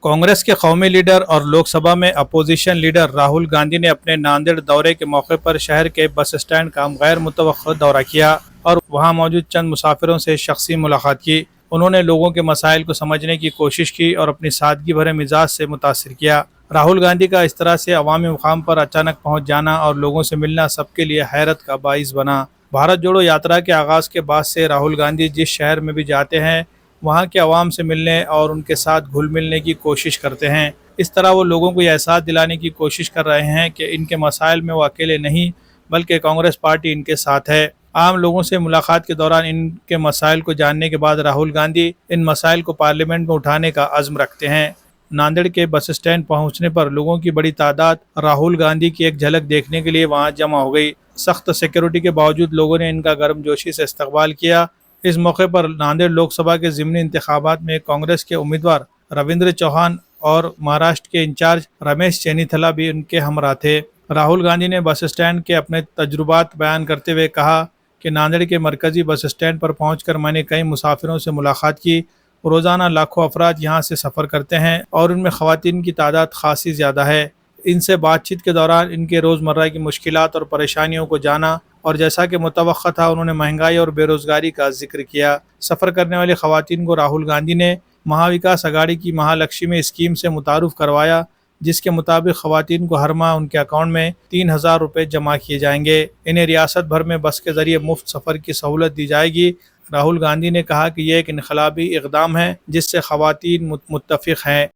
कांग्रेस के कौमी लीडर और लोकसभा में अपोजिशन लीडर राहुल गांधी ने अपने नांदेड़ दौरे के मौके पर शहर के बस स्टैंड का गैर मुतवक्किल दौरा किया और वहां मौजूद चंद मुसाफिरों से शख्सी मुलाकात की। उन्होंने लोगों के मसाइल को समझने की कोशिश की और अपनी सादगी भरे मिजाज से मुतासिर किया। राहुल गांधी का इस तरह से अवामी मुकाम पर अचानक पहुंच जाना और लोगों से मिलना सबके लिए हैरत का बाइस बना। भारत जोड़ो यात्रा के आगाज़ के बाद से राहुल गांधी जिस शहर में भी जाते हैं वहाँ के अवाम से मिलने और उनके साथ घुल मिलने की कोशिश करते हैं। इस तरह वो लोगों को यह एहसास दिलाने की कोशिश कर रहे हैं कि इनके मसाइल में वो अकेले नहीं बल्कि कांग्रेस पार्टी इनके साथ है। आम लोगों से मुलाकात के दौरान इनके मसाइल को जानने के बाद राहुल गांधी इन मसाइल को पार्लियामेंट में उठाने का अज़्म रखते हैं। नांदेड़ के बस स्टैंड पहुंचने पर लोगों की बड़ी तादाद राहुल गांधी की एक झलक देखने के लिए वहां जमा हो गई। सख्त सिक्योरिटी के बावजूद लोगों ने इनका गर्मजोशी से इस्तकबाल किया। इस मौके पर नांदेड़ लोकसभा के ज़िमनी इंतखाबात में कांग्रेस के उम्मीदवार रविंद्र चौहान और महाराष्ट्र के इंचार्ज रमेश चेनीथला भी उनके हमरा थे। राहुल गांधी ने बस स्टैंड के अपने तजुर्बात बयान करते हुए कहा कि नांदेड़ के मरकजी बस स्टैंड पर पहुंचकर मैंने कई मुसाफिरों से मुलाकात की। रोज़ाना लाखों अफराद यहां से सफ़र करते हैं और उनमें ख़वातीन की तादाद खासी ज़्यादा है। इनसे बातचीत के दौरान इनके रोज़मर्रा की मुश्किलात और परेशानियों को जाना और जैसा कि मुतवक्का था उन्होंने महंगाई और बेरोज़गारी का जिक्र किया। सफ़र करने वाली ख़वातीन को राहुल गांधी ने महाविकास अघाड़ी की महालक्ष्मी स्कीम से मुतारुफ़ करवाया, जिसके मुताबिक ख़वातीन को हर माह उनके अकाउंट में 3,000 रुपये जमा किए जाएंगे। इन्हें रियासत भर में बस के ज़रिए मुफ्त सफ़र की सहूलत दी जाएगी। राहुल गांधी ने कहा कि यह एक इनकलाबी इक़दाम है जिससे ख़वातीन मुत्तफ़िक़ हैं।